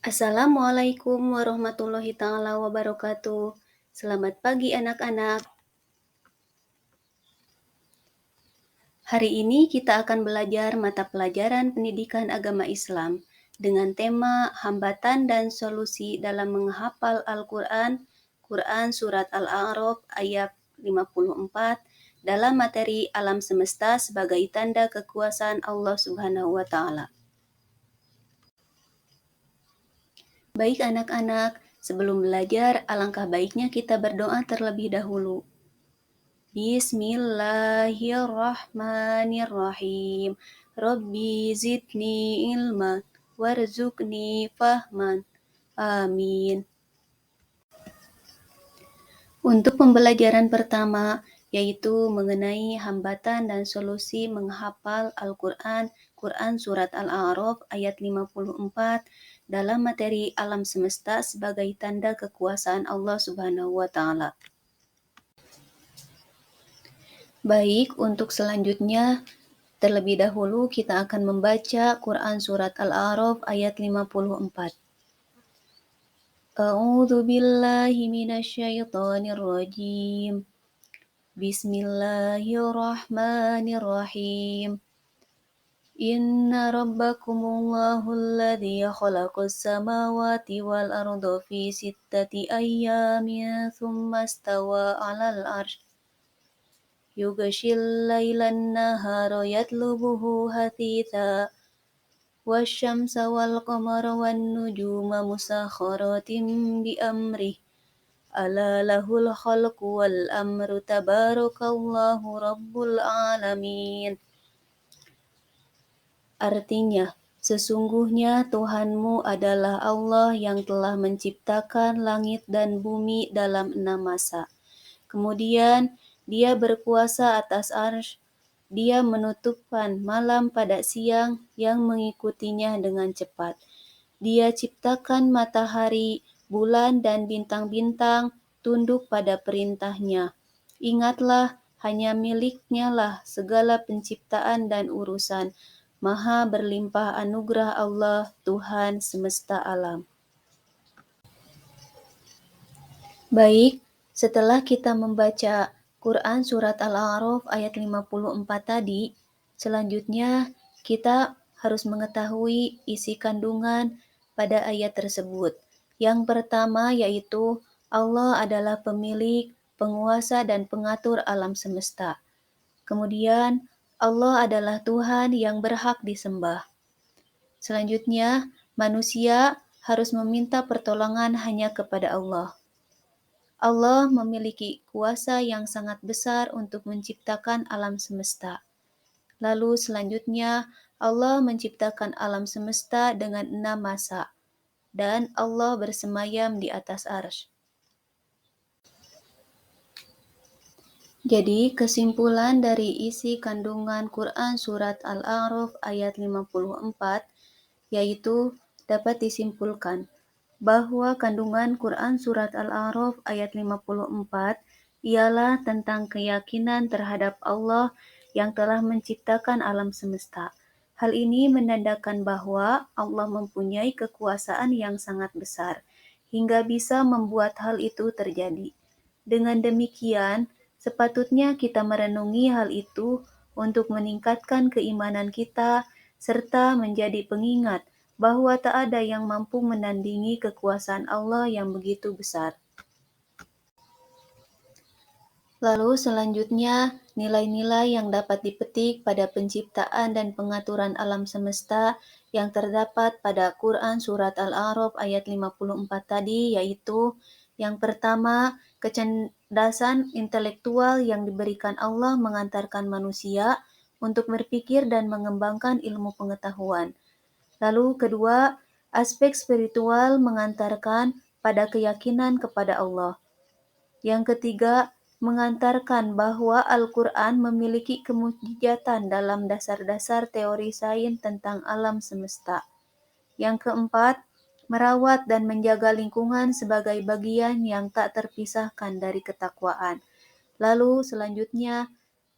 Assalamualaikum warahmatullahi taala wabarakatuh. Selamat pagi anak-anak. Hari ini kita akan belajar mata pelajaran pendidikan agama Islam dengan tema hambatan dan solusi dalam menghafal Al-Quran, Quran Surat Al-A'raf ayat 54 dalam materi alam semesta sebagai tanda kekuasaan Allah Subhanahu wa Ta'ala. Baik anak-anak, sebelum belajar, alangkah baiknya kita berdoa terlebih dahulu. Bismillahirrahmanirrahim. Rabbi zidni ilma warzuqni fahman. Amin. Untuk pembelajaran pertama, yaitu mengenai hambatan dan solusi menghafal Al-Quran, Quran Surat Al-A'raf ayat 54 dalam materi alam semesta sebagai tanda kekuasaan Allah Subhanahu wa Ta'ala. Baik, untuk selanjutnya, terlebih dahulu kita akan membaca Quran Surat Al-A'raf ayat 54. A'udzu billahi minasyaitonir rajim. Bismillahirrahmanirrahim. Inna rabbakumullahu alladzi khalaqas samawati wal arda fi sittati ayyamin tsumma istawa 'alal 'arsy yughshil lailan nahara yatlubuhu hatitha wasyamsa wal qamara wan nujuma musakhkharatin bi amrih ala lahul khalqu wal amru tabarakallahu rabbul alamin. Artinya, sesungguhnya Tuhanmu adalah Allah yang telah menciptakan langit dan bumi dalam 6 masa. Kemudian, Dia berkuasa atas arsy. Dia menutupkan malam pada siang yang mengikutinya dengan cepat. Dia ciptakan matahari, bulan, dan bintang-bintang tunduk pada perintahnya. Ingatlah, hanya miliknya lah segala penciptaan dan urusan. Maha berlimpah anugerah Allah, Tuhan semesta alam. Baik, setelah kita membaca Quran Surat Al-A'raf ayat 54 tadi, selanjutnya kita harus mengetahui isi kandungan pada ayat tersebut. Yang pertama yaitu Allah adalah pemilik, penguasa, dan pengatur alam semesta. Kemudian, Allah adalah Tuhan yang berhak disembah. Selanjutnya, manusia harus meminta pertolongan hanya kepada Allah. Allah memiliki kuasa yang sangat besar untuk menciptakan alam semesta. Lalu selanjutnya, Allah menciptakan alam semesta dengan 6 masa, dan Allah bersemayam di atas arsy. Jadi, kesimpulan dari isi kandungan Quran Surat Al-A'raf ayat 54, yaitu dapat disimpulkan bahwa kandungan Quran Surat Al-A'raf ayat 54 ialah tentang keyakinan terhadap Allah yang telah menciptakan alam semesta. Hal ini menandakan bahwa Allah mempunyai kekuasaan yang sangat besar, hingga bisa membuat hal itu terjadi. Dengan demikian, sepatutnya kita merenungi hal itu untuk meningkatkan keimanan kita, serta menjadi pengingat bahwa tak ada yang mampu menandingi kekuasaan Allah yang begitu besar. Lalu selanjutnya, nilai-nilai yang dapat dipetik pada penciptaan dan pengaturan alam semesta yang terdapat pada Quran Surat Al-A'raf ayat 54 tadi, yaitu yang pertama, kecerdasan intelektual yang diberikan Allah mengantarkan manusia untuk berpikir dan mengembangkan ilmu pengetahuan. Lalu kedua, aspek spiritual mengantarkan pada keyakinan kepada Allah. Yang ketiga, mengantarkan bahwa Al-Quran memiliki kemujizatan dalam dasar-dasar teori sains tentang alam semesta. Yang keempat, merawat dan menjaga lingkungan sebagai bagian yang tak terpisahkan dari ketakwaan. Lalu selanjutnya,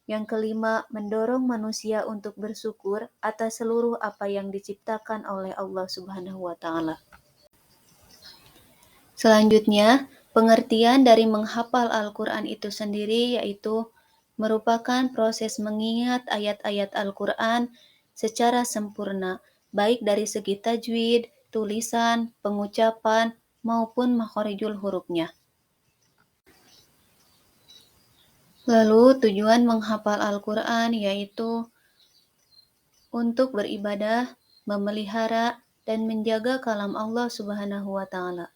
yang kelima, mendorong manusia untuk bersyukur atas seluruh apa yang diciptakan oleh Allah Subhanahu wa Ta'ala. Selanjutnya, pengertian dari menghafal Al-Quran itu sendiri yaitu merupakan proses mengingat ayat-ayat Al-Quran secara sempurna, baik dari segi tajwid, tulisan, pengucapan, maupun makhorijul hurufnya. Lalu tujuan menghafal Al-Quran yaitu untuk beribadah, memelihara, dan menjaga kalam Allah Subhanahu wa Ta'ala.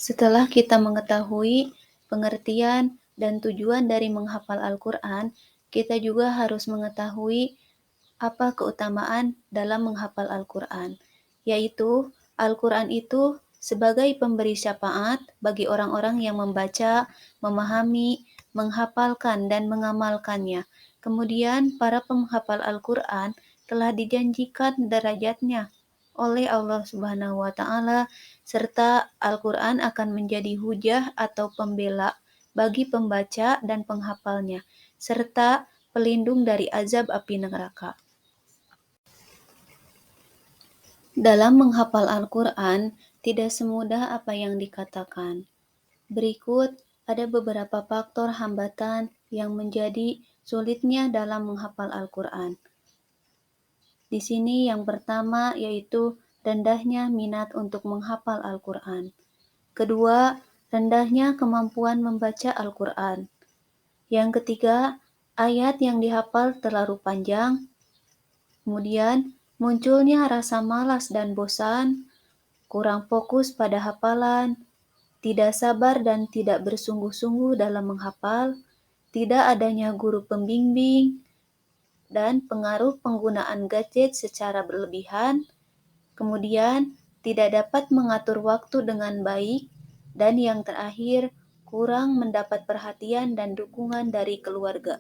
Setelah kita mengetahui pengertian dan tujuan dari menghafal Al-Quran, kita juga harus mengetahui apa keutamaan dalam menghafal Al-Quran, yaitu Al-Quran itu sebagai pemberi syafaat bagi orang-orang yang membaca, memahami, menghafalkan, dan mengamalkannya. Kemudian para penghafal Al-Quran telah dijanjikan derajatnya oleh Allah Subhanahu wa Ta'ala, serta Al-Quran akan menjadi hujah atau pembela bagi pembaca dan penghafalnya, serta pelindung dari azab api neraka. Dalam menghafal Al-Quran, tidak semudah apa yang dikatakan. Berikut ada beberapa faktor hambatan yang menjadi sulitnya dalam menghafal Al-Quran. Di sini yang pertama yaitu rendahnya minat untuk menghafal Al-Quran. Kedua, rendahnya kemampuan membaca Al-Quran. Yang ketiga, ayat yang dihafal terlalu panjang. Kemudian, munculnya rasa malas dan bosan, kurang fokus pada hafalan, tidak sabar dan tidak bersungguh-sungguh dalam menghafal, tidak adanya guru pembimbing, dan pengaruh penggunaan gadget secara berlebihan, kemudian tidak dapat mengatur waktu dengan baik, dan yang terakhir, kurang mendapat perhatian dan dukungan dari keluarga.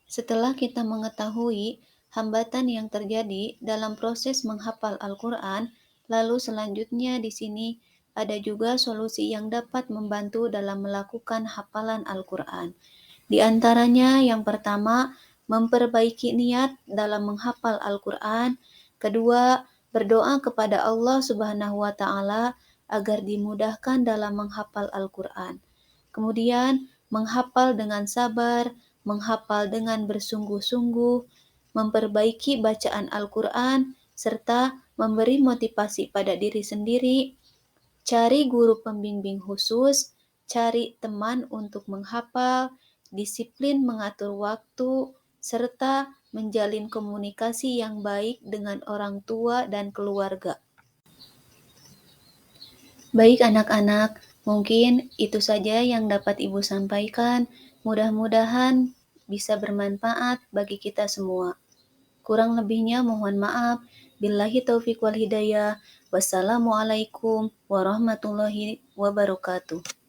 Setelah kita mengetahui hambatan yang terjadi dalam proses menghafal Al-Quran, lalu selanjutnya di sini ada juga solusi yang dapat membantu dalam melakukan hafalan Al-Quran. Di antaranya yang pertama, memperbaiki niat dalam menghafal Al-Quran. Kedua, berdoa kepada Allah Subhanahu wa Ta'ala agar dimudahkan dalam menghafal Al-Quran. Kemudian, menghafal dengan sabar, menghafal dengan bersungguh-sungguh, memperbaiki bacaan Al-Quran, serta memberi motivasi pada diri sendiri, cari guru pembimbing khusus, cari teman untuk menghafal, disiplin mengatur waktu, serta menjalin komunikasi yang baik dengan orang tua dan keluarga. Baik anak-anak, mungkin itu saja yang dapat Ibu sampaikan. Mudah-mudahan bisa bermanfaat bagi kita semua. Kurang lebihnya mohon maaf. Billahi taufiq wal hidayah. Wassalamualaikum warahmatullahi wabarakatuh.